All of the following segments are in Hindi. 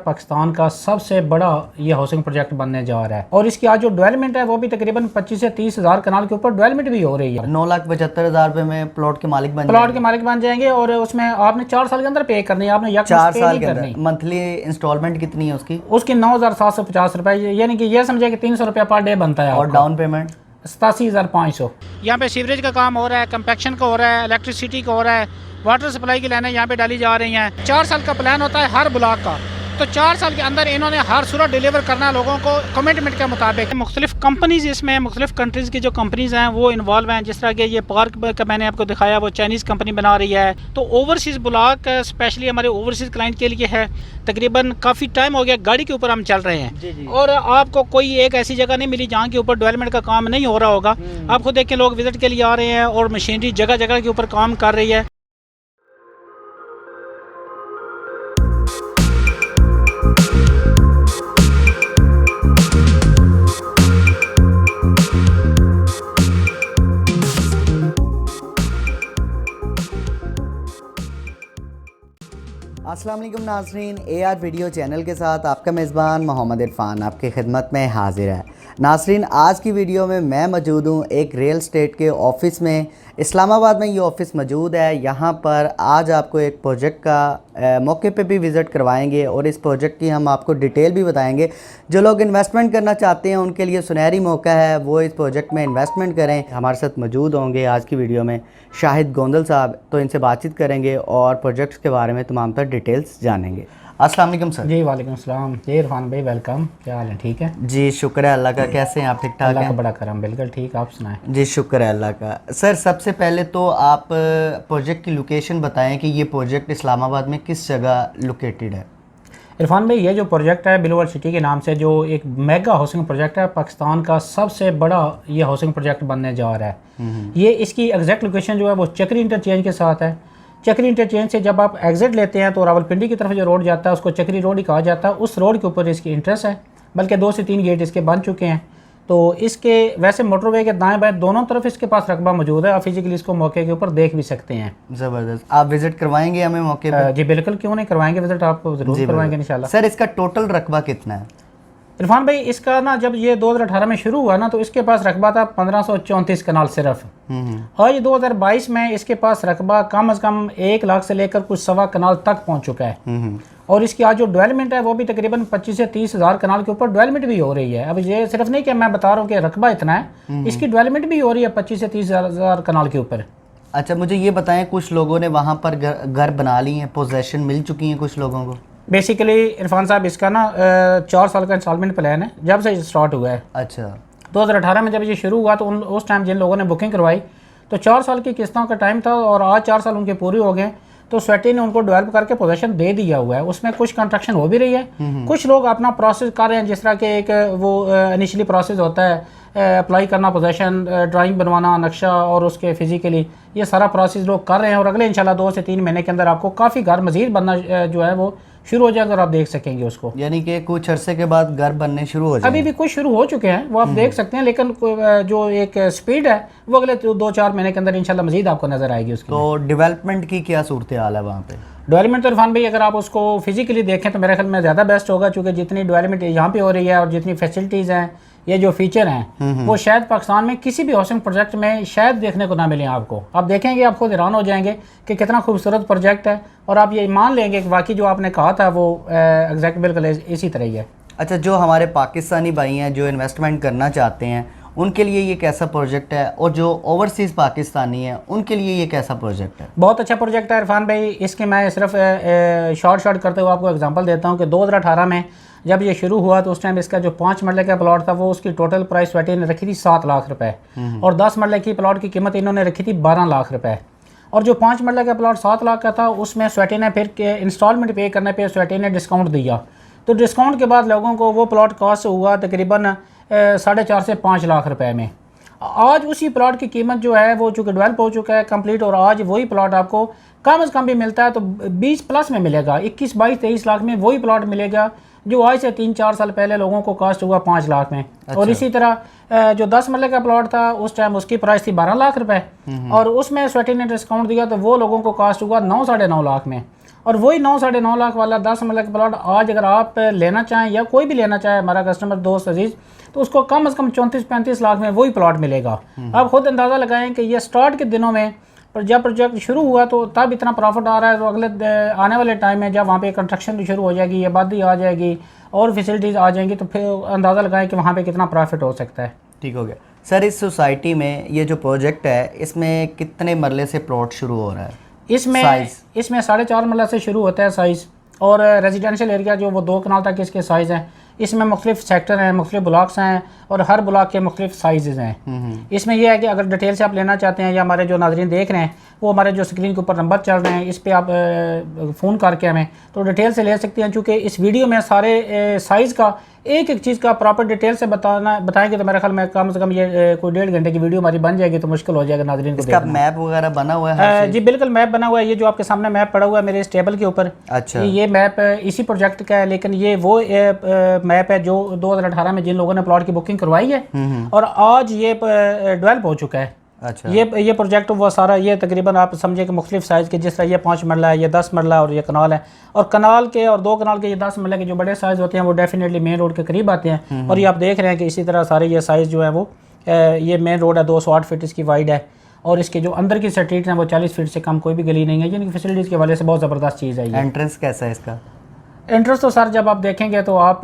पाकिस्तान का सबसे बड़ा ये हाउसिंग प्रोजेक्ट बनने जा रहा है और इसकी आज जो डेवलपमेंट है वो भी तकरीबन 25 से 30 हज़ार कनाल के ऊपर डेवलपमेंट भी हो रही है। 9,75,000 रुपए में प्लॉट के मालिक बन जाएंगे और उसमें आपने 4 साल के अंदर पे करनी है, आपने 4 साल के अंदर। मंथली इंस्टॉलमेंट कितनी है उसकी 9,750 रुपए, यानी कि ये समझे कि 300 रुपया पर डे बनता है। और डाउन पेमेंट 87,500। यहाँ पे सीवरेज का काम हो रहा है, कंपैक्शन का हो रहा है, इलेक्ट्रिसिटी का हो रहा है, वाटर सप्लाई की लाइनें यहाँ पे डाली जा रही हैं। 4 साल का प्लान होता है हर ब्लॉक का, तो 4 साल के अंदर इन्होंने हर सूरत डिलीवर करना है लोगों को कमिटमेंट के मुताबिक। मुख्तलिफ कंपनीज इसमें मुख्तलिफ कंट्रीज़ की जो कंपनीज हैं वो इन्वॉल्व हैं। जिस तरह के ये पार्क का मैंने आपको दिखाया वो चाइनीज़ कंपनी बना रही है। तो ओवरसीज़ ब्लॉक स्पेशली हमारे ओवरसीज़ क्लाइंट के लिए है। तकरीबन काफ़ी टाइम हो गया गाड़ी के ऊपर हम चल रहे हैं और आपको कोई एक ऐसी जगह नहीं मिली जहाँ के ऊपर डेवलपमेंट का काम नहीं हो रहा होगा। आप खुद देखें, लोग विजिट के लिए आ रहे हैं और मशीनरी जगह जगह के ऊपर काम कर रही है। अस्सलाम वालेकुम नाज़रीन, AR वीडियो चैनल के साथ आपका मेज़बान मोहम्मद इरफान आपकी खिदमत में हाजिर है। नाज़रीन, आज की वीडियो में मैं मौजूद हूँ एक रियल एस्टेट के ऑफ़िस में। इस्लामाबाद में ये ऑफ़िस मौजूद है। यहाँ पर आज आपको एक प्रोजेक्ट का मौके पे भी विज़िट करवाएंगे और इस प्रोजेक्ट की हम आपको डिटेल भी बताएंगे। जो लोग इन्वेस्टमेंट करना चाहते हैं उनके लिए सुनहरी मौका है, वो इस प्रोजेक्ट में इन्वेस्टमेंट करें। हमारे साथ मौजूद होंगे आज की वीडियो में शाहिद गोंदल साहब, तो इनसे बातचीत करेंगे और प्रोजेक्ट्स के बारे में तमाम तर डिटेल्स जानेंगे। अस्सलाम वालेकुम सर। जी वालेकुम सलाम। जी इरफान भाई वेलकम, क्या हाल है? ठीक है जी, शुक्र है अल्लाह का। कैसे हैं आप? ठीक ठाक हैं? अल्लाह का बड़ा करम, बिल्कुल ठीक। आप सुनाएं? जी शुक्र है अल्लाह का। सर सबसे पहले तो आप प्रोजेक्ट की लोकेशन बताएं कि ये प्रोजेक्ट इस्लामाबाद में किस जगह लोकेटेड है। इरफान भाई, ये जो प्रोजेक्ट है बिलोवर सिटी के नाम से, जो एक मेगा हाउसिंग प्रोजेक्ट है, पाकिस्तान का सबसे बड़ा ये हाउसिंग प्रोजेक्ट बनने जा रहा है। ये इसकी एग्जैक्ट लोकेशन जो है वो चक्री इंटरचेंज के साथ है। चक्री इंटरचेंज से जब आप एग्जिट लेते हैं तो रावलपिंडी की तरफ जो रोड जाता है उसको चक्री रोड ही कहा जाता है। उस रोड के ऊपर इसकी इंट्रेस्ट है, बल्कि 2 से 3 गेट इसके बन चुके हैं। तो इसके वैसे मोटरवे के दाएं बाएं दोनों तरफ इसके पास रकबा मौजूद है। आप फिजिकली इसको मौके के ऊपर देख भी सकते हैं। ज़बरदस्त। आप विजिट करवाएंगे हमें मौके पर? जी बिल्कुल, क्यों नहीं करवाएंगे विजिट, आपको जरूर करवाएंगे इंशाल्लाह। सर इसका टोटल रकबा कितना है? इरफान भाई, इसका ना जब ये 2018 में शुरू हुआ ना तो इसके पास रकबा था 1534 कनाल सिर्फ। आज 2022 में इसके पास रकबा कम से कम 1 लाख से लेकर कुछ 1.25 कनाल तक पहुंच चुका है। और इसकी आज जो डेवलपमेंट है वो भी तकरीबन 25 से 30 हज़ार कनाल के ऊपर डेवलपमेंट भी हो रही है। अब ये सिर्फ नहीं कि मैं बता रहा हूँ कि रकबा इतना है, इसकी डेवलपमेंट भी हो रही है 25 से 30 हज़ार कनाल के ऊपर। अच्छा, मुझे ये बताएं, कुछ लोगों ने वहाँ पर घर बना ली हैं, पोजेसन मिल चुकी हैं कुछ लोगों को? बेसिकली इरफान साहब, इसका ना 4 साल का इंस्टॉलमेंट प्लान है जब से स्टार्ट हुआ है। अच्छा। 2018 में जब ये शुरू हुआ तो उस टाइम जिन लोगों ने बुकिंग करवाई तो 4 साल की किस्तों का टाइम था और आज 4 साल उनके पूरे हो गए। तो स्वेटी ने उनको डेवलप करके पोजीशन दे दिया हुआ है। उसमें कुछ कंस्ट्रक्शन हो भी रही है, कुछ लोग अपना प्रोसेस कर रहे हैं। जिस तरह के एक वो इनिशियली प्रोसेस होता है अप्लाई करना, पोजीशन ड्राइंग बनवाना, नक्शा और उसके फिजिकली ये सारा प्रोसेस लोग कर रहे हैं। और अगले इंशाल्लाह 2 से 3 महीने के अंदर आपको काफ़ी घर मजीद बनना जो है वो शुरू हो जाएगा और आप देख सकेंगे उसको। यानी कि कुछ अरसे के बाद घर बनने शुरू हो जाएंगे। अभी भी कुछ शुरू हो चुके हैं वो आप देख सकते हैं, लेकिन जो एक स्पीड है वो अगले 2-4 महीने के अंदर इंशाल्लाह मजीद आपको नजर आएगी उसकी। तो डेवलपमेंट की क्या सूरत हाल है वहाँ पे? डेवलपमेंट तो इरफान भाई अगर आप उसको फिजिकली देखें तो मेरे ख्याल में ज़्यादा बेस्ट होगा, क्योंकि जितनी डेवलपमेंट यहाँ पे हो रही है और जितनी फैसिलिटीज़ हैं, ये जो फीचर हैं वो शायद पाकिस्तान में किसी भी हाउसिंग प्रोजेक्ट में शायद देखने को ना मिले आपको। आप देखेंगे आप खुद हैरान हो जाएंगे कि कितना खूबसूरत प्रोजेक्ट है और आप ये मान लेंगे कि वाकई जो आपने कहा था वो एग्जैक्ट बिल्कुल इसी तरह ही है। अच्छा, जो हमारे पाकिस्तानी भाई हैं जो इन्वेस्टमेंट करना चाहते हैं उनके लिए ये कैसा प्रोजेक्ट है, और जो ओवरसीज़ पाकिस्तानी हैं उनके लिए ये कैसा प्रोजेक्ट है? बहुत अच्छा प्रोजेक्ट है इरफान भाई। इसके मैं सिर्फ शॉर्ट करते हुए आपको एग्जांपल देता हूँ कि 2018 में जब ये शुरू हुआ तो उस टाइम इसका जो 5 मरले का प्लॉट था वो उसकी टोटल प्राइस स्वेटी ने रखी थी 7 लाख रुपए और 10 मरले की प्लॉट की कीमत इन्होंने रखी थी 12 लाख रुपए। और जो 5 मरले का प्लॉट 7 लाख का था उसमें स्वेटी ने फिर इंस्टॉलमेंट पे करने पे स्वेटी ने डिस्काउंट दिया। तो डिस्काउंट के बाद लोगों को वो प्लॉट कॉस्ट हुआ तकरीबन 4.5 से 5 लाख रुपए में। आज उसी प्लॉट की कीमत जो है वो चूँकि डेवलप हो चुका है कंप्लीट, और आज वही प्लॉट आपको कम से कम भी मिलता है तो 20 प्लस में मिलेगा, 21, 22, 23 लाख में वही प्लॉट मिलेगा जो आज से 3-4 साल पहले लोगों को कॉस्ट हुआ 5 लाख में। अच्छा। और इसी तरह जो 10 मरले का प्लॉट था उस टाइम उसकी प्राइस थी 12 लाख रुपए और उसमें स्वेटी ने डिस्काउंट दिया तो वो लोगों को कॉस्ट हुआ 9-9.5 लाख में। और वही 9 साढ़े 9 लाख वाला 10 मरला का प्लॉट आज अगर आप लेना चाहें या कोई भी लेना चाहे हमारा कस्टमर दोस्त अजीज़, तो उसको कम से कम 34-35 लाख में वही प्लॉट मिलेगा। आप खुद अंदाज़ा लगाएं कि ये स्टार्ट के दिनों में पर जब प्रोजेक्ट शुरू हुआ तो तब इतना प्रॉफिट आ रहा है, तो अगले आने वाले टाइम में जब वहाँ पे कंस्ट्रक्शन भी शुरू हो जाएगी, आबादी आ जाएगी और फैसिलिटीज़ आ जाएंगी, तो फिर अंदाज़ा लगाएं कि वहाँ पे कितना प्रॉफिट हो सकता है। ठीक हो गया सर। इस सोसाइटी में ये जो प्रोजेक्ट है इसमें कितने मरले से प्लॉट शुरू हो रहा है? इसमें 4.5 मरला से शुरू होता है साइज़, और रेजिडेंशियल एरिया जो वो 2 कनाल तक इसके साइज़ हैं। इसमें मुख्तलिफ सेक्टर हैं, मुख्तलिफ ब्लॉक्स हैं और हर ब्लॉक के मुख्तलिफ साइज़ हैं। इसमें यह है कि अगर डिटेल से आप लेना चाहते हैं या हमारे जो नाज़रीन देख रहे हैं वो हमारे जो स्क्रीन के ऊपर नंबर चल रहे हैं, इस पर आप फ़ोन करके हमें तो डिटेल से ले सकते हैं। चूँकि इस वीडियो में सारे साइज़ का एक एक चीज़ का प्रॉपर डिटेल से बताएंगे तो मेरे ख्याल में कम से कम ये कोई 1.5 घंटे की वीडियो हमारी बन जाएगी, तो मुश्किल हो जाएगा नाज़रीन को। इसका मैप वगैरह बना हुआ है? जी बिल्कुल मैप बना हुआ है। ये जो आपके सामने मैप पड़ा हुआ है मेरे इस टेबल के ऊपर, अच्छा, ये मैप इसी प्रोजेक्ट का है, लेकिन ये वो मैप है जो 2018 में जिन लोगों ने प्लॉट की बुकिंग करवाई है और आज ये डेवलप हो चुका है। अच्छा, ये प्रोजेक्ट वो सारा ये तकरीबन आप समझे कि मुख्तलिफ साइज़ के, जिस तरह ये 5 मरला है, ये 10 मरला और ये कनाल है, और कनाल के और 2 कनाल के ये 10 मरला के जो बड़े साइज़ होते हैं वो डेफिनेटली मेन रोड के करीब आते हैं। और ये आप देख रहे हैं कि इसी तरह सारे ये साइज़ जो है वो ये मेन रोड है, 208 फीट इसकी वाइड है, और इसके जो अंदर की स्ट्रीट हैं वो 40 फीट से कम कोई भी गली नहीं है, यानी कि फैसिलिटीज़ के हवाले से बहुत ज़बरदस्त चीज़ है। एंट्रेंस कैसा है इसका? एंट्रेंस तो सर जब आप देखेंगे तो आप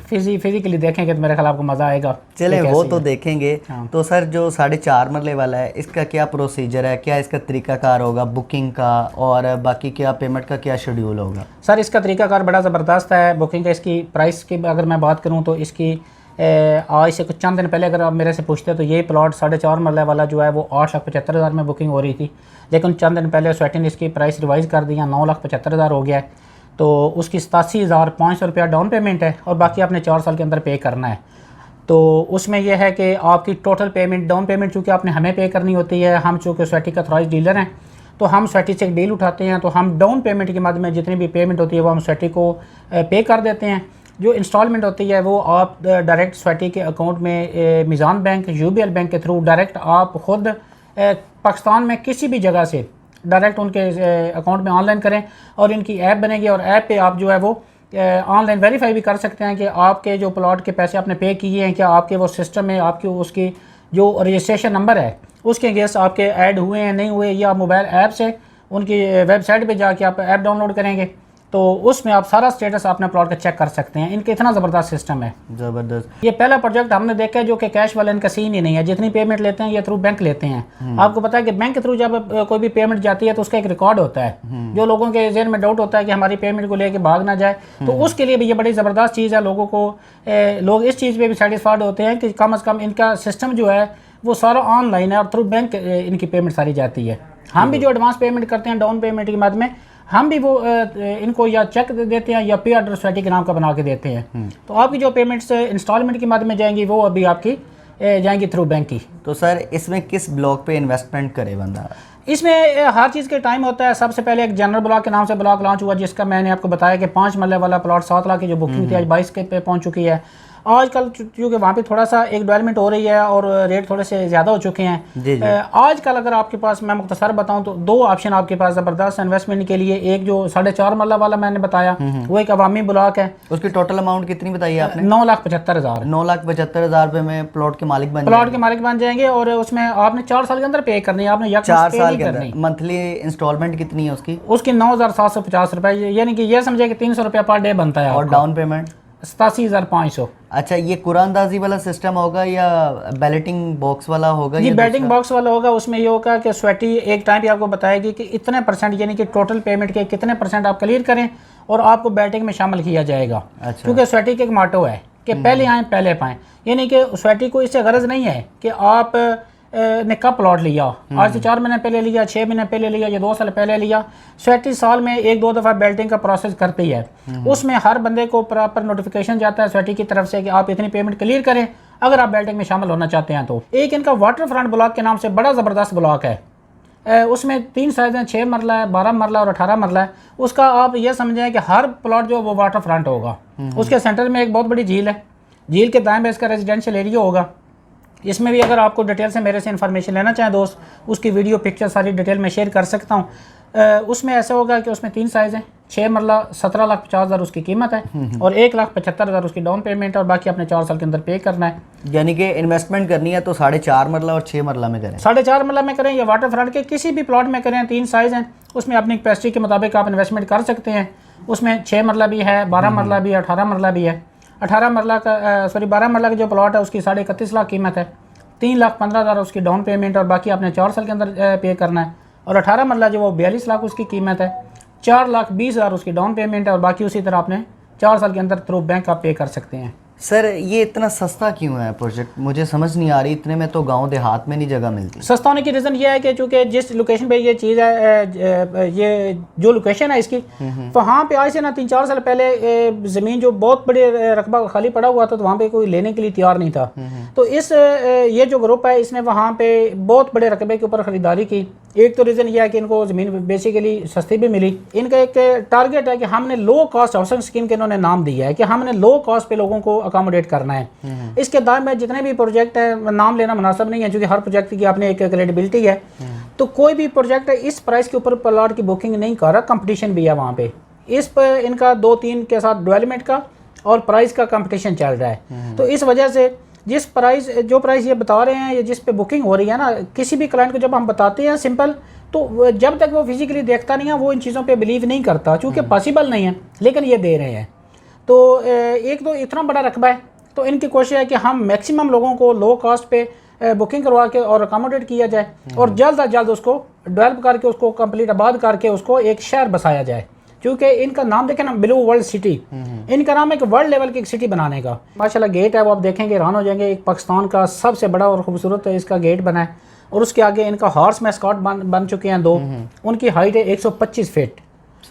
फिजिकली देखेंगे तो मेरे ख्याल आपको मज़ा आएगा। चले वो तो देखेंगे। हाँ। तो सर जो 4.5 मरले वाला है इसका क्या प्रोसीजर है, क्या इसका तरीकाकार होगा बुकिंग का, और बाकी क्या पेमेंट का क्या शेड्यूल होगा? सर इसका तरीकाकार बड़ा ज़बरदस्त है बुकिंग का। इसकी प्राइस की अगर मैं बात करूँ तो इसकी आज से कुछ चंद दिन पहले अगर आप मेरे से पूछते तो ये प्लॉट 4.5 मरला वाला जो है वो 8,75,000 में बुकिंग हो रही थी, लेकिन चंद दिन पहले सोसाइटी ने इसकी प्राइस रिवाइज़ कर दिया, 9,75,000 हो गया है। तो उसकी 87,500 रुपया डाउन पेमेंट है और बाकी आपने 4 साल के अंदर पे करना है। तो उसमें यह है कि आपकी टोटल पेमेंट, डाउन पेमेंट चूँकि आपने हमें पे करनी होती है, हम चूँकि सोसाइटी का ऑथराइज्ड डीलर हैं तो हम सोसाइटी से एक डील उठाते हैं, तो हम डाउन पेमेंट के माध्यम में जितनी भी पेमेंट होती है वो हम सोसाइटी को पे कर देते हैं। जो इंस्टॉलमेंट होती है वो आप डायरेक्ट सोसाइटी के अकाउंट में मीज़ान बैंक, UBL बैंक के थ्रू डायरेक्ट आप ख़ुद पाकिस्तान में किसी भी जगह से डायरेक्ट उनके अकाउंट में ऑनलाइन करें, और इनकी ऐप बनेगी और ऐप पे आप जो है वो ऑनलाइन वेरीफाई भी कर सकते हैं कि आपके जो प्लॉट के पैसे आपने पे किए हैं क्या आपके वो सिस्टम में आपकी उसकी जो रजिस्ट्रेशन नंबर है उसके अगेंस्ट आपके ऐड हुए हैं नहीं हुए, या मोबाइल ऐप से उनकी वेबसाइट पे जाके आप ऐप डाउनलोड करेंगे तो उसमें आप सारा स्टेटस अपने प्लॉट का चेक कर सकते हैं। इनका इतना ज़बरदस्त सिस्टम है, ज़बरदस्त। ये पहला प्रोजेक्ट हमने देखा है जो कि कैश वाला इनका सीन ही नहीं है, जितनी पेमेंट लेते हैं ये थ्रू बैंक लेते हैं। आपको पता है कि बैंक के थ्रू जब कोई भी पेमेंट जाती है तो उसका एक रिकॉर्ड होता है, जो लोगों के ज़हन में डाउट होता है कि हमारी पेमेंट को लेके भाग ना जाए, तो उसके लिए भी ये बड़ी ज़बरदस्त चीज़ है। लोगों को लोग इस चीज़ पर भी सेटिस्फाइड होते हैं कि कम अज़ कम इनका सिस्टम जो है वो सारा ऑनलाइन है और थ्रू बैंक इनकी पेमेंट सारी जाती है। हम भी जो एडवांस पेमेंट करते हैं डाउन पेमेंट के माध्यम में, हम भी वो इनको या चेक देते हैं या पे ऑर्डर सोसाइटी के नाम का बना के देते हैं। तो आपकी जो पेमेंट्स इंस्टॉलमेंट के माध्यम में जाएंगी वो अभी आपकी जाएंगी थ्रू बैंक की। तो सर इसमें किस ब्लॉक पे इन्वेस्टमेंट करे बंदा? इसमें हर चीज़ के टाइम होता है। सबसे पहले एक जनरल ब्लॉक के नाम से ब्लॉक लॉन्च हुआ, जिसका मैंने आपको बताया कि 5 मरले वाला प्लॉट 7 लाख की जो बुकिंग थी आज 22 के पे पहुंच चुकी है। आजकल क्योंकि वहाँ पे थोड़ा सा एक डेवलपमेंट हो रही है और रेट थोड़े से ज़्यादा हो चुके हैं। आजकल अगर आपके पास मैं मुख्तसर बताऊं तो 2 ऑप्शन आपके पास ज़बरदस्त इन्वेस्टमेंट के लिए। एक जो 4.5 मरला वाला मैंने बताया वो एक अवामी ब्लॉक है। उसकी टोटल अमाउंट कितनी बताई आपने? 9,75,000। 9,75,000 रुपये में प्लॉट के मालिक बन जाएंगे और उसमें आपने 4 साल के अंदर पे करनी है। आपने 4 साल के अंदर। मंथली इंस्टॉलमेंट कितनी है उसकी? 9,750 रुपये, यानी कि ये समझे कि 300 रुपया पर डे बनता है। और डाउन पेमेंट 87,500। अच्छा, ये कुरानदाजी वाला सिस्टम होगा या बैलेटिंग बॉक्स वाला होगा? ये बैटिंग बॉक्स वाला होगा। उसमें ये होगा कि सोसाइटी एक टाइम पे आपको बताएगी कि इतने परसेंट, यानी कि टोटल पेमेंट के कितने परसेंट आप क्लियर करें और आपको बैटिंग में शामिल किया जाएगा। अच्छा। क्योंकि सोसाइटी का एक माटो है कि पहले आएँ पहले पाएँ, यानी कि सोसाइटी को इससे गरज नहीं है कि आप ने कब प्लॉट लिया, आज से 4 महीने पहले लिया, 6 महीने पहले लिया या 2 साल पहले लिया। सोसाइटी साल में 1-2 दफ़ा बेल्टिंग का प्रोसेस करती है। उसमें हर बंदे को प्रॉपर नोटिफिकेशन जाता है सोसाइटी की तरफ से कि आप इतनी पेमेंट क्लियर करें अगर आप बेल्टिंग में शामिल होना चाहते हैं। तो एक इनका वाटर फ्रंट ब्लॉक के नाम से बड़ा ज़बरदस्त ब्लॉक है। उसमें 3 साइज़ हैं, 6 मरला है, 12 मरला और 18 मरला है। उसका आप ये समझें कि हर प्लॉट जो वो वाटर फ्रंट होगा। उसके सेंटर में एक बहुत बड़ी झील है, झील के दाएं में इसका रेजिडेंशियल एरिया होगा। इसमें भी अगर आपको डिटेल से मेरे से इन्फॉर्मेशन लेना चाहें दोस्त, उसकी वीडियो पिक्चर सारी डिटेल में शेयर कर सकता हूँ। उसमें ऐसा होगा कि उसमें 3 साइज़ हैं। 6 मरला 17,50,000 उसकी कीमत है और 1,75,000 उसकी डाउन पेमेंट है और बाकी अपने 4 साल के अंदर पे करना है। यानी कि इन्वेस्टमेंट करनी है तो 4.5 मरला और 6 मरला में करें। 4.5 मरला में करें या वाटर फ्रंट के किसी भी प्लॉट में करें। 3 साइज़ हैं, उसमें अपनी कैपेसिटी के मुताबिक आप इन्वेस्टमेंट कर सकते हैं। उसमें 6 मरला भी है, 12 मरला भी है, 18 मरला भी है। 18 मरला का 12 मरला का जो प्लॉट है उसकी 31.5 लाख कीमत है, 3,15,000 उसकी डाउन पेमेंट और बाकी आपने 4 साल के अंदर पे करना है। और 18 मरला जो वो 42 लाख उसकी कीमत है, 4,20,000 उसकी डाउन पेमेंट है और बाकी उसी तरह आपने 4 साल के अंदर थ्रू बैंक आप पे कर सकते हैं। सर ये इतना सस्ता क्यों है प्रोजेक्ट, मुझे समझ नहीं आ रही। इतने में तो गांव देहात में नहीं जगह मिलती। सस्ता होने की रीज़न ये है कि चूँकि जिस लोकेशन पे ये चीज़ है, ये जो लोकेशन है इसकी, वहाँ पे आज से ना 3-4 साल पहले ज़मीन जो बहुत बड़े रकबा खाली पड़ा हुआ था तो वहाँ पे कोई लेने के लिए तैयार नहीं था। तो ये जो ग्रुप है इसने वहाँ पे बहुत बड़े रकबे के ऊपर ख़रीदारी की। एक तो रीज़न ये है कि इनको ज़मीन बेसिकली सस्ती भी मिली। इनका एक टारगेट है कि हमने लो कॉस्ट हाउसिंग स्कीम के इन्होंने नाम दिया है कि हमने लो कॉस्ट पे लोगों को अकोमोडेट करना है। इसके दायरे में जितने भी प्रोजेक्ट हैं, नाम लेना मुनासिब नहीं है क्योंकि हर प्रोजेक्ट की अपने एक क्रेडिबिलिटी है। तो कोई भी प्रोजेक्ट इस प्राइस के ऊपर प्लॉट की बुकिंग नहीं कर रहा, कंपटीशन भी है वहाँ पे। इस पर इनका 2-3 के साथ डेवलपमेंट का और प्राइस का कंपटीशन चल रहा है। तो इस वजह से जो प्राइस ये बता रहे हैं या जिस पे बुकिंग हो रही है ना, किसी भी क्लाइंट को जब हम बताते हैं सिंपल, तो जब तक वो फिजिकली देखता नहीं है वो इन चीज़ों पे बिलीव नहीं करता क्योंकि पॉसिबल नहीं है, लेकिन ये दे रहे हैं। तो एक तो इतना बड़ा रकबा है तो इनकी कोशिश है कि हम मैक्सिमम लोगों को लो कॉस्ट पे बुकिंग करवा के और अकोमोडेट किया जाए और जल्द अज जल्द उसको डेवलप करके उसको कंप्लीट आबाद करके उसको एक शहर बसाया जाए। क्योंकि इनका नाम देखें ना, ब्लू वर्ल्ड सिटी, इनका नाम है कि वर्ल्ड लेवल की एक सिटी बनाने का। माशाल्लाह गेट है वो आप देखेंगे हैरान हो जाएंगे, एक पाकिस्तान का सबसे बड़ा और खूबसूरत इसका गेट बना है और उसके आगे इनका हॉर्स मैस्कॉट बन चुके हैं 2। उनकी हाइट है 125 फीट।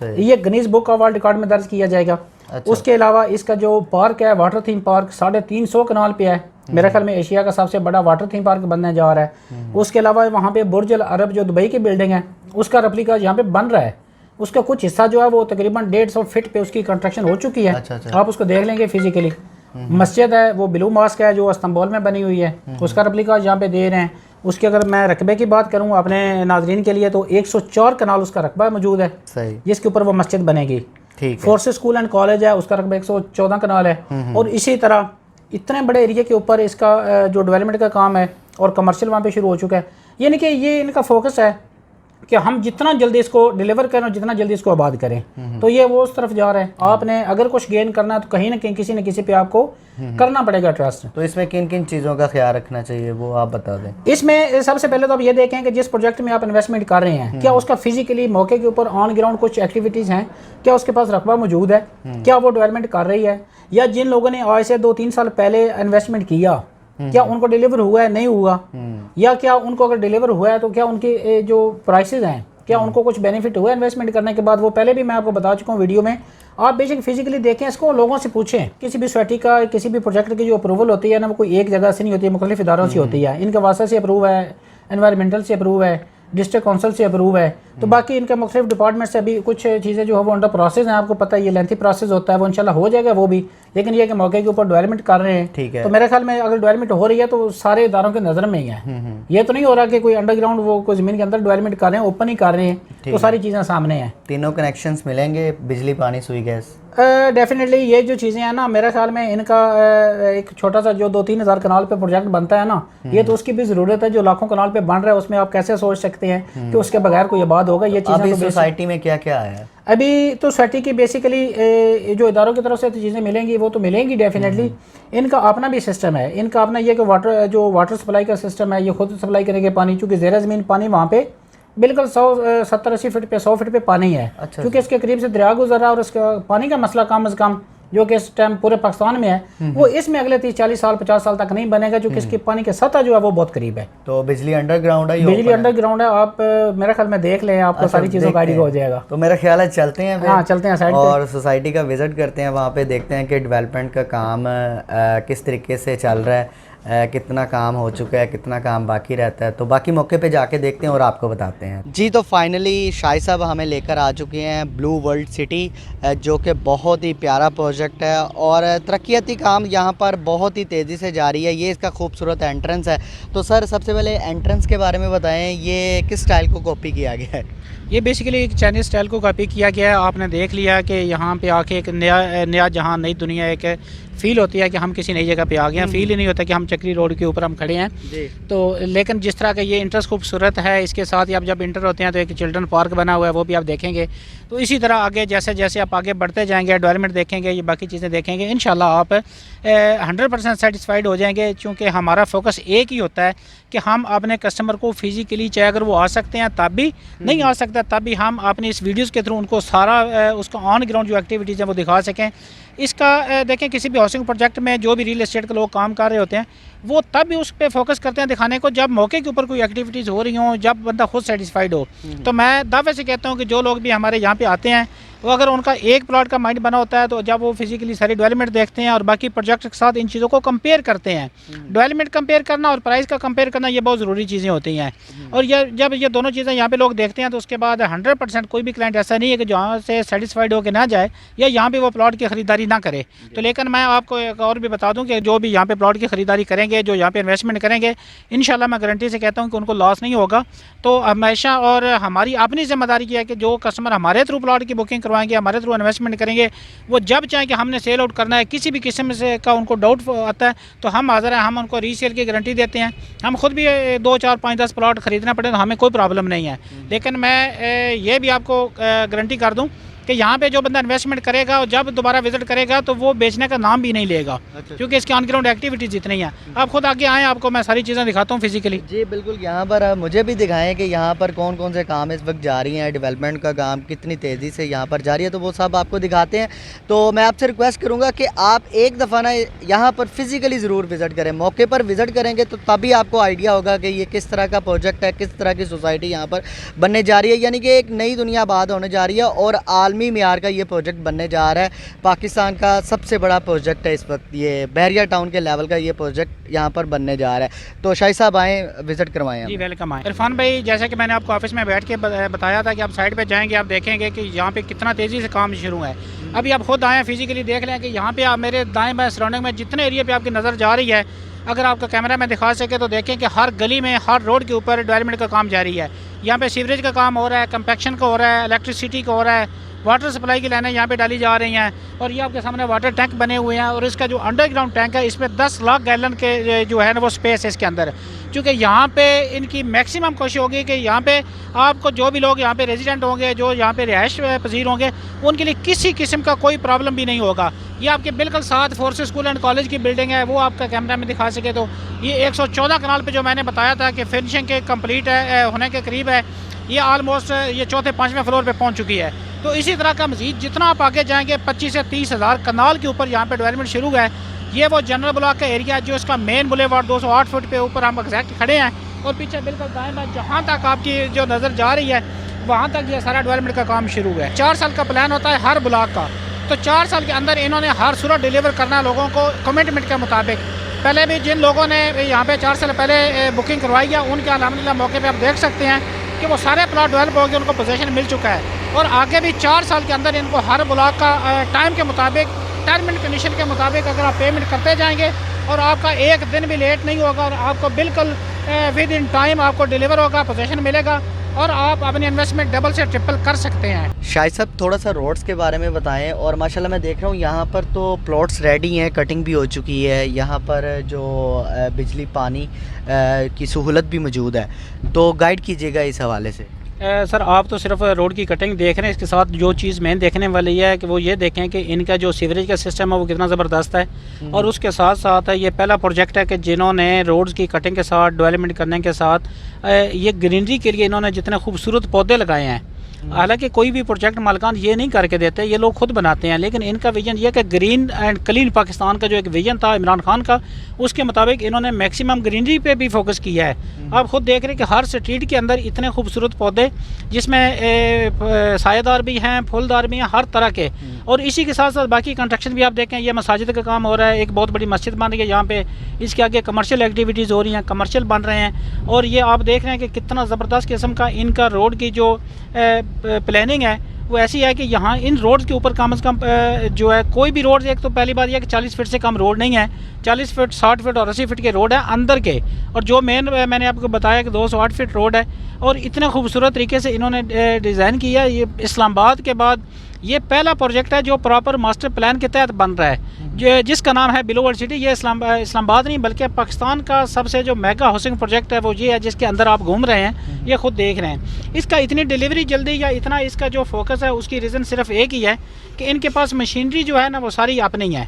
ये Guinness book of world record में दर्ज किया जाएगा। अच्छा। उसके अलावा इसका जो पार्क है, वाटर थीम पार्क, 350 कनाल पे है। मेरे ख्याल में एशिया का सबसे बड़ा वाटर थीम पार्क बनने जा रहा है। उसके अलावा वहाँ पे बुर्ज अल अरब जो दुबई की बिल्डिंग है उसका रेप्लिका यहाँ पे बन रहा है। उसका कुछ हिस्सा जो है वो तकरीबन 150 फीट पे उसकी कंस्ट्रक्शन हो चुकी है। अच्छा। आप उसको देख लेंगे फिजिकली। मस्जिद है वो ब्लू मॉस्क है जो इस्तांबुल में बनी हुई है, उसका रेप्लिका यहाँ पे दे रहे हैं। उसके अगर मैं रकबे की बात करूँ अपने नाजरीन के लिए तो 104 कनाल उसका रकबा मौजूद है जिसके ऊपर वो मस्जिद बनेगी। फोर्सेस स्कूल एंड कॉलेज है उसका रकबा 114 कनाल है। और इसी तरह इतने बड़े एरिया के ऊपर इसका जो डेवलपमेंट का काम है और कमर्शियल वहाँ पे शुरू हो चुका है। यानी कि ये इनका फोकस है कि हम जितना जल्दी इसको डिलीवर करें और जितना जल्दी इसको आबाद करें। तो ये वो उस तरफ जा रहे हैं। आपने अगर कुछ गेन करना है तो कहीं ना कहीं किसी न किसी पे आपको करना पड़ेगा ट्रस्ट। तो इसमें किन किन चीज़ों का ख्याल रखना चाहिए वो आप बता दें। इसमें सबसे पहले तो आप ये देखें कि जिस प्रोजेक्ट में आप इन्वेस्टमेंट कर रहे हैं क्या उसका फिजिकली मौके के ऊपर ऑन ग्राउंड कुछ एक्टिविटीज़ हैं, क्या उसके पास रकबा मौजूद है, क्या वो डेवलपमेंट कर रही है, या जिन लोगों ने आज से 2-3 साल पहले इन्वेस्टमेंट किया क्या उनको डिलीवर हुआ है, नहीं हुआ, या क्या उनको अगर डिलीवर हुआ है तो क्या उनकी जो प्राइसेस हैं क्या उनको कुछ बेनिफिट हुआ इन्वेस्टमेंट करने के बाद। वो पहले भी मैं आपको बता चुका हूँ वीडियो में। आप बेशक फिजिकली देखें इसको, लोगों से पूछें। किसी भी सोसाइटी का किसी भी प्रोजेक्ट की जो अप्रूवल होती है ना वो कोई एक जगह से नहीं होती है, मुख्तलिफ इदारों से होती है। इनका वासा से अप्रूव है, एनवायरमेंटल से अप्रूव है, डिस्ट्रिक्ट काउंसिल से अप्रूव है। तो बाकी इनके मुख्तलिफ डिपार्टमेंट से अभी कुछ चीज़ें जो है वो अंडर प्रोसेस हैं। आपको पता है ये लेंथी प्रोसेस होता है, वो इंशाल्लाह हो जाएगा वो भी। लेकिन ये कि मौके के ऊपर डेवलपमेंट कर रहे हैं। ठीक है। तो मेरे ख्याल में अगर डेवलपमेंट हो रही है तो सारे इदारों के नज़र में ही है। ये तो नहीं हो रहा कि कोई अंडरग्राउंड वो कोई ज़मीन के अंदर डेवलपमेंट कर रहे हैं, ओपन ही कर रहे हैं। तो सारी चीज़ें सामने हैं। तीनों कनेक्शंस मिलेंगे, बिजली, पानी, सुई, गैस। डेफिनेटली ये जो चीज़ें हैं ना, मेरे ख्याल में इनका एक छोटा सा जो 2-3 हज़ार कनाल पे प्रोजेक्ट बनता है ना, ये तो उसकी भी ज़रूरत है। जो लाखों कनाल पे बन रहा है उसमें आप कैसे सोच सकते हैं कि उसके बगैर कोई आबाद होगा। ये चीज़ें तो सोसाइटी में क्या क्या है अभी तो सोसाइटी की बेसिकली जो इदारों की तरफ से तो चीज़ें मिलेंगी वो तो मिलेंगी डेफिनेटली। इनका अपना भी सिस्टम है। इनका अपना ये कि वाटर सप्लाई का सिस्टम है, ये खुद सप्लाई करेंगे पानी, चूँकि ज़ेर ज़मीन पानी वहाँ पे बिल्कुल 170-80 फीट पे 100 फीट पे पानी है। अच्छा। क्योंकि इसके करीब से दरिया गुजर रहा है और इसका पानी का मसला कम अज़ कम जो कि इस टाइम पूरे पाकिस्तान में है वो इसमें अगले 30-40 साल 50 साल तक नहीं बनेगा, क्योंकि इसकी पानी की सतह जो है वो बहुत करीब है। तो बिजली अंडरग्राउंड है, बिजली अंडरग्राउंड है। आप मेरे ख्याल में देख लें, आपको सारी चीज़ों का आइडिया हो जाएगा। तो मेरा ख्याल है चलते हैं, हाँ चलते हैं साइड और सोसाइटी का विजिट करते हैं, वहाँ पे देखते हैं कि डेवलपमेंट का काम किस तरीके से चल रहा है, कितना काम हो चुका है, कितना काम बाकी रहता है। तो बाकी मौके पे जाके देखते हैं और आपको बताते हैं। जी तो फाइनली शाही साहब हमें लेकर आ चुके हैं ब्लू वर्ल्ड सिटी, जो कि बहुत ही प्यारा प्रोजेक्ट है और तरक्याती काम यहाँ पर बहुत ही तेज़ी से जारी है। ये इसका खूबसूरत एंट्रेंस है। तो सर सबसे पहले एंट्रेंस के बारे में बताएं, ये किस स्टाइल को कॉपी किया गया है? ये बेसिकली एक चाइनीज़ स्टाइल को कॉपी किया गया है। आपने देख लिया कि यहाँ पे आके एक नया जहाँ नई दुनिया एक फ़ील होती है कि हम किसी नई जगह पे आ गए हैं। फ़ील ही नहीं होता कि हम चक्री रोड के ऊपर हम खड़े हैं तो। लेकिन जिस तरह का ये इंटरेस्ट खूबसूरत है, इसके साथ ही आप जब इंटर होते हैं तो एक चिल्ड्रन पार्क बना हुआ है, वो भी आप देखेंगे। तो इसी तरह आगे जैसे जैसे आप आगे बढ़ते जाएंगे, डेवलपमेंट देखेंगे, ये बाकी चीज़ें देखेंगे, इंशाल्लाह आप 100% सेटिस्फाइड हो जाएंगे। क्योंकि हमारा फोकस एक ही होता है कि हम अपने कस्टमर को फिज़िकली, चाहे अगर वो आ सकते हैं तब भी, नहीं आ सकता तब भी, हम अपनी इस वीडियोज़ के थ्रू उनको सारा उसका ऑन ग्राउंड जो एक्टिविटीज़ हैं वो दिखा सकें। इसका देखें किसी भी हाउसिंग प्रोजेक्ट में जो भी रियल एस्टेट के लोग काम कर रहे होते हैं वो तब भी उस पर फोकस करते हैं दिखाने को जब मौके के ऊपर कोई एक्टिविटीज़ हो रही हों, जब बंदा खुद सेटिस्फाइड हो। तो मैं दावे से कहता हूँ कि जो लोग भी हमारे यहाँ पे आते हैं वो अगर उनका एक प्लॉट का माइंड बना होता है तो जब वो फिजिकली सारी डेवलपमेंट देखते हैं और बाकी प्रोजेक्ट के साथ इन चीज़ों को कंपेयर करते हैं, डेवलपमेंट कंपेयर करना और प्राइस का कंपेयर करना ये बहुत ज़रूरी चीज़ें होती हैं। और ये जब ये दोनों चीज़ें यहाँ पे लोग देखते हैं तो उसके बाद 100% कोई भी क्लाइंट ऐसा नहीं है कि जहाँ से सेटिस्फाइड होकर ना जाए या यहाँ पे वो प्लॉट की ख़रीदारी ना करे। तो लेकिन मैं आपको एक और भी बता दूँ कि जो भी यहाँ पे प्लॉट की ख़रीदारी करेंगे, जो यहाँ पे इन्वेस्टमेंट करेंगे, इंशाल्लाह मैं गारंटी से कहता हूँ कि उनको लॉस नहीं होगा। तो हमेशा और हमारी अपनी जिम्मेदारी की है कि जो कस्टमर हमारे थ्रू प्लॉट की बुकिंग करवाएंगे, हमारे थ्रू इन्वेस्टमेंट करेंगे, वो जब चाहें कि हमने सेल आउट करना है, किसी भी किस्म से का उनको डाउट आता है तो हम हाज़िर हैं, हम उनको रीसेल की गारंटी देते हैं। हम खुद भी 2, 4, 5, 10 प्लॉट ख़रीदना पड़े तो हमें कोई प्रॉब्लम नहीं है। लेकिन मैं ये भी आपको गारंटी कर दूँ कि यहाँ पे जो बंदा इन्वेस्टमेंट करेगा और जब दोबारा विजिट करेगा तो वो बेचने का नाम भी नहीं लेगा। क्योंकि इसके ऑन ग्राउंड एक्टिविटीज़ इतनी हैं। आप खुद आगे आएँ, आपको मैं सारी चीज़ें दिखाता हूँ फिजिकली। जी बिल्कुल, यहाँ पर मुझे भी दिखाएं कि यहाँ पर कौन कौन से काम इस वक्त जारी हैं, डेवलपमेंट का काम कितनी तेज़ी से यहाँ पर जारी है, तो वो सब आपको दिखाते हैं। तो मैं आपसे रिक्वेस्ट करूँगा कि आप एक दफ़ा ना यहाँ पर फिज़िकली ज़रूर विज़िट करें। मौके पर विज़िट करेंगे तो तभी आपको आइडिया होगा कि ये किस तरह का प्रोजेक्ट है, किस तरह की सोसाइटी यहाँ पर बनने जा रही है। यानी कि एक नई दुनिया आबाद होने जा रही है और आलमी मियार का ये प्रोजेक्ट बनने जा रहा है। पाकिस्तान का सबसे बड़ा प्रोजेक्ट है इस वक्त, ये बहरिया टाउन के लेवल का ये प्रोजेक्ट यहाँ पर बनने जा रहा है। तो शाहिद साहब आएँ, विज़िट करवाएं। जी वेलकम आए। इरफान भाई, जैसा कि मैंने आपको ऑफिस में बैठ के बताया था कि आप साइड पे जाएंगे, आप देखेंगे कि यहाँ पे कितना तेज़ी से काम शुरू है। अभी आप खुद आएँ, फिजिकली देख लें कि यहाँ पे आप मेरे दाएँ बाएँ सराउंडिंग में जितने एरिया पे आपकी नज़र जा रही है, अगर आपका कैमरा में दिखा सके तो देखें कि हर गली में, हर रोड के ऊपर डेवलपमेंट का काम जारी है। यहाँ पे सीवरेज का काम हो रहा है, कंपैक्शन का हो रहा है, इलेक्ट्रिसिटी का हो रहा है, वाटर सप्लाई की लाइनें यहाँ पे डाली जा रही हैं। और ये आपके सामने वाटर टैंक बने हुए हैं और इसका जो अंडरग्राउंड टैंक है इसमें 10 लाख गैलन के जो है ना वो स्पेस है इसके अंदर। क्योंकि यहाँ पे इनकी मैक्सिमम कोशिश होगी कि यहाँ पे आपको जो भी लोग यहाँ पे रेजिडेंट होंगे, जो यहाँ पे रिहाइश पजीर होंगे, उनके लिए किसी किस्म का कोई प्रॉब्लम भी नहीं होगा। ये आपके बिल्कुल साथ फोर्सेस स्कूल एंड कॉलेज की बिल्डिंग है, वो आपका कैमरा में दिखा सके तो ये 114 कनाल पे जो मैंने बताया था कि फिनिशिंग के कम्प्लीट है, होने के करीब है, ये ऑलमोस्ट ये 4थे 5वें फ्लोर पे पहुंच चुकी है। तो इसी तरह का मजीद जितना आप आगे जाएंगे 25 से 30 हज़ार कनाल के ऊपर यहाँ पे डेवलपमेंट शुरू है। ये वो जनरल ब्लॉक का एरिया जो इसका मेन बुलेवार्ड 208 फुट पे ऊपर हम एग्जैक्ट खड़े हैं और पीछे बिल्कुल दाएं बाएं जहाँ तक आपकी जो नज़र जा रही है वहाँ तक ये सारा डेवलपमेंट का काम शुरू है। 4 साल का प्लान होता है हर ब्लॉक का, तो 4 साल के अंदर इन्होंने हर सूरत डिलीवर करना लोगों को कमिटमेंट के मुताबिक। पहले भी जिन लोगों ने यहाँ पे 4 साल पहले बुकिंग करवाई है उनके अल्हम्दुलिल्लाह मौके पे आप देख सकते हैं कि वो सारे प्लॉट डेवलप हो गए, उनको पोजीशन मिल चुका है। और आगे भी 4 साल के अंदर इनको हर ब्लॉक का टाइम के मुताबिक, टर्म एंड कंडीशन के मुताबिक अगर आप पेमेंट करते जाएंगे और आपका एक दिन भी लेट नहीं होगा और आपको बिल्कुल विद इन टाइम आपको डिलीवर होगा, पोजीशन मिलेगा और आप अपनी इन्वेस्टमेंट डबल से ट्रिपल कर सकते हैं। शाहिद साहब थोड़ा सा रोड्स के बारे में बताएं। और माशाल्लाह मैं देख रहा हूँ यहाँ पर तो प्लॉट्स रेडी हैं, कटिंग भी हो चुकी है, यहाँ पर जो बिजली पानी की सहूलत भी मौजूद है, तो गाइड कीजिएगा इस हवाले से। सर आप तो सिर्फ रोड की कटिंग देख रहे हैं, इसके साथ जो चीज़ मेन देखने वाली है कि वो ये देखें कि इनका जो सीवरेज का सिस्टम है वो कितना ज़बरदस्त है। और उसके साथ साथ ये पहला प्रोजेक्ट है कि जिन्होंने रोड्स की कटिंग के साथ डेवलपमेंट करने के साथ ये ग्रीनरी के लिए इन्होंने जितने खूबसूरत पौधे लगाए हैं। हालांकि कोई भी प्रोजेक्ट मालिकान ये नहीं करके देते, ये लोग खुद बनाते हैं, लेकिन इनका विजन ये कि ग्रीन एंड क्लीन पाकिस्तान का जो एक विजन था इमरान खान का, उसके मुताबिक इन्होंने मैक्सिमम ग्रीनरी पे भी फोकस किया है। आप खुद देख रहे हैं कि हर स्ट्रीट के अंदर इतने खूबसूरत पौधे जिसमें सायेदार भी हैं, फूलदार भी हैं, हर तरह के। और इसी के साथ साथ बाकी कंस्ट्रक्शन भी आप देखें, ये मसाजिद का काम हो रहा है, एक बहुत बड़ी मस्जिद बन रही है यहाँ पे, इसके आगे कमर्शियल एक्टिविटीज़ हो रही हैं, कमर्शियल बन रहे हैं। और ये आप देख रहे हैं कि कितना ज़बरदस्त किस्म का इनका रोड की जो प्लानिंग है वो ऐसी है कि यहाँ इन रोड्स के ऊपर कम से कम जो है कोई भी रोड, एक तो पहली बात यह है कि 40 फीट से कम रोड नहीं है, 40 फीट 60 फीट और 80 फीट के रोड है अंदर के, और जो मेन मैंने आपको बताया कि 208 फीट रोड है, और इतने खूबसूरत तरीके से इन्होंने डिज़ाइन किया। ये इस्लामाबाद के बाद ये पहला प्रोजेक्ट है जो प्रॉपर मास्टर प्लान के तहत बन रहा है, जो जिसका नाम है बिलो वर्ल्ड सिटी। ये इस्लामाबाद नहीं बल्कि पाकिस्तान का सबसे जो मेगा हाउसिंग प्रोजेक्ट है वो ये है, जिसके अंदर आप घूम रहे हैं, ये खुद देख रहे हैं। इसका इतनी डिलीवरी जल्दी या इतना इसका जो फोकस है उसकी रीज़न सिर्फ एक ही है कि इनके पास मशीनरी जो है ना वो सारी अपनी है,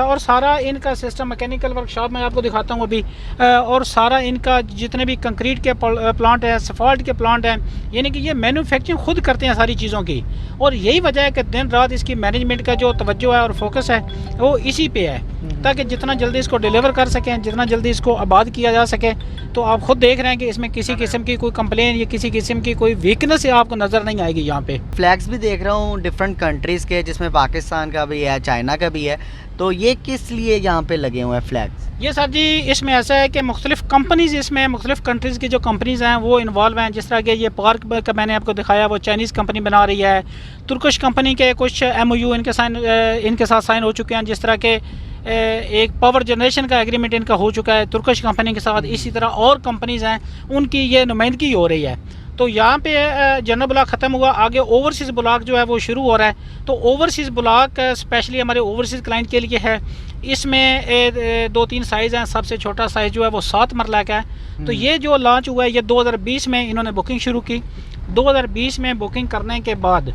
और सारा इनका सिस्टम मैकेनिकल वर्कशॉप में आपको दिखाता हूँ अभी, और सारा इनका जितने भी कंक्रीट के प्लांट है, असफाल्ट के प्लांट हैं, यानी कि ये मैन्युफैक्चरिंग खुद करते हैं सारी चीज़ों की, और यही वजह है कि दिन रात इसकी मैनेजमेंट का जो तवज्जो है और फोकस है वो इसी पे है, ताकि जितना जल्दी इसको डिलीवर कर सकें, जितना जल्दी इसको आबाद किया जा सके। तो आप खुद देख रहे हैं कि इसमें किसी किस्म की कोई कंप्लेन या किसी किस्म की कोई वीकनेस आपको नज़र नहीं आएगी यहाँ पे। फ्लैग्स भी देख रहा हूँ डिफरेंट कंट्रीज़ के, जिसमें पाकिस्तान का भी है, चाइना का भी है, तो ये किस लिए यहाँ पे लगे हुए हैं फ्लैग्स? ये सर जी इसमें ऐसा है कि मुख्तलिफ़ कंपनीज़, इसमें मुख्तलिफ़ कंट्रीज़ की जो कंपनीज़ हैं वो इन्वॉल्व हैं। जिस तरह के ये पार्क का मैंने आपको दिखाया वो चाइनीज़ कंपनी बना रही है, तुर्किश कंपनी के कुछ MOU इनके साथ साइन हो चुके हैं। जिस तरह के एक पावर जनरेशन का एग्रीमेंट इनका हो चुका है तुर्किश कंपनी के साथ, इसी तरह और कंपनीज़ हैं उनकी ये नुमाइंदगी हो रही है। तो यहाँ पे जनरल ब्लॉक ख़त्म हुआ, आगे ओवरसीज़ ब्लॉक जो है वो शुरू हो रहा है। तो ओवरसीज़ ब्लॉक स्पेशली हमारे ओवरसीज़ क्लाइंट के लिए है। इसमें 2-3 साइज़ हैं, सबसे छोटा साइज़ जो है वो 7 मरला का है। तो ये जो लॉन्च हुआ है ये 2020 में इन्होंने बुकिंग शुरू की। 2020 में बुकिंग करने के बाद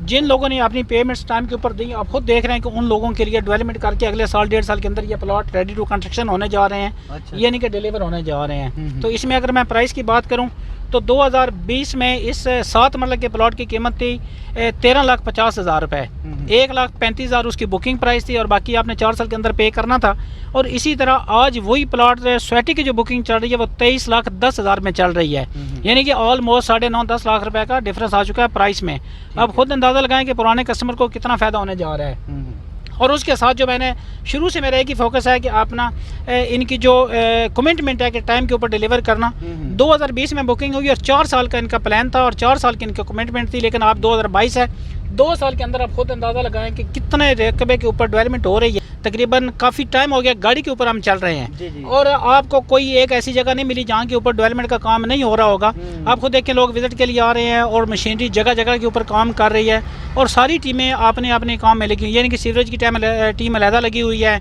जिन लोगों ने अपनी पेमेंट्स टाइम के ऊपर दी, आप खुद देख रहे हैं कि उन लोगों के लिए डेवलपमेंट करके अगले साल 1.5 साल के अंदर ये प्लॉट रेडी टू कंस्ट्रक्शन होने जा रहे हैं। अच्छा। ये नहीं कि डिलीवर होने जा रहे हैं। तो इसमें अगर मैं प्राइस की बात करूं तो 2020 में इस 7 मरला के प्लॉट की कीमत थी 13,50,000 रुपये। 1,35,000 उसकी बुकिंग प्राइस थी, और बाकी आपने 4 साल के अंदर पे करना था। और इसी तरह आज वही प्लॉट स्वेटी की जो बुकिंग चल रही है वो 23,10,000 में चल रही है, यानी कि ऑलमोस्ट 9.5-10 लाख रुपए का डिफरेंस आ चुका है प्राइस में। अब खुद अंदाज़ा लगाएं कि पुराने कस्टमर को कितना फ़ायदा होने जा रहा है। और उसके साथ जो मैंने शुरू से मेरा एक ही फोकस है कि अपना इनकी जो कमिटमेंट है कि टाइम के ऊपर डिलीवर करना। 2020 में बुकिंग हुई और 4 साल का इनका प्लान था और 4 साल की इनकी कमिटमेंट थी, लेकिन आप 2022 है, 2 साल के अंदर आप खुद अंदाज़ा लगाएं कि कितने रकबे के ऊपर डेवलपमेंट हो रही है। तकरीबन काफ़ी टाइम हो गया गाड़ी के ऊपर हम चल रहे हैं। जी। और आपको कोई एक ऐसी जगह नहीं मिली जहाँ के ऊपर डेवलपमेंट का काम नहीं हो रहा होगा। आप खुद देखें, लोग विजिट के लिए आ रहे हैं और मशीनरी जगह जगह के ऊपर काम कर रही है, और सारी टीमें अपने अपने काम में लगी हुई है। यानी कि सीवरेज की टीम अलहदा लगी हुई है,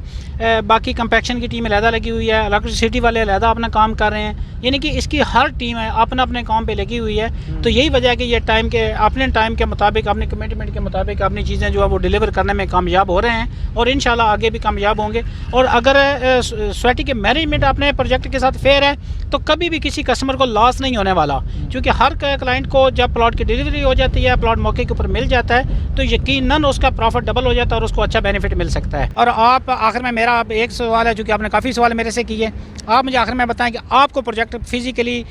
बाकी कंपैक्शन की टीम अलहदा लगी हुई है, इलेक्ट्रिसिटी वाले अलहदा अपना काम कर रहे हैं। यानी कि इसकी हर टीम है अपना अपने काम पे लगी हुई है। तो यही वजह है कि ये अपने टाइम के मुताबिक, अपने कमिटमेंट के मुताबिक अपनी चीज़ें जो है वो डिलीवर करने में कामयाब हो रहे हैं, और इंशाल्लाह आगे भी कामयाब होंगे। और अगर स्वेटी के मैनेजमेंट अपने प्रोजेक्ट के साथ फेयर है तो कभी भी किसी कस्टमर को लॉस नहीं होने वाला, क्योंकि हर क्लाइंट को जब प्लॉट की डिलीवरी हो जाती है, प्लॉट मौके के ऊपर मिल जाता है, तो यकीनन उसका प्रॉफिट डबल हो जाता है और उसको अच्छा बेनिफिट मिल सकता है। और आप आखिर में मेरा आप एक सवाल है, जो कि आपने काफ़ी सवाल मेरे से किए, आप मुझे आखिर में बताएं कि आपको प्रोजेक्ट फिजिकली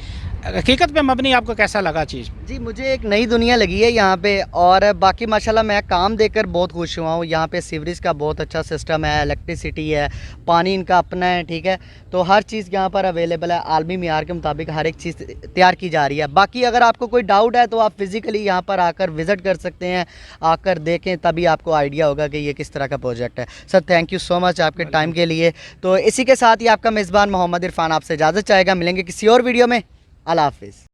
हकीकत पे मबनी आपको कैसा लगा चीज़? जी, मुझे एक नई दुनिया लगी है यहाँ पे, और बाकी माशाल्लाह मैं काम देखकर बहुत खुश हुआ हूँ। यहाँ पे सीवरेज का बहुत अच्छा सिस्टम है, इलेक्ट्रिसिटी है, पानी इनका अपना है, ठीक है। तो हर चीज़ यहाँ पर अवेलेबल है, आलमी मियार के मुताबिक हर एक चीज़ तैयार की जा रही है। बाकी अगर आपको कोई डाउट है तो आप फिज़िकली यहाँ पर आकर विज़िट कर सकते हैं, आकर देखें, तभी आपको आइडिया होगा कि ये किस तरह का प्रोजेक्ट है। Sir thank you so much आपके टाइम के लिए। तो इसी के साथ ही आपका मेज़बान मोहम्मद इरफान आपसे इजाज़त चाहेगा। मिलेंगे किसी और वीडियो में। अल्लाह हाफिज़।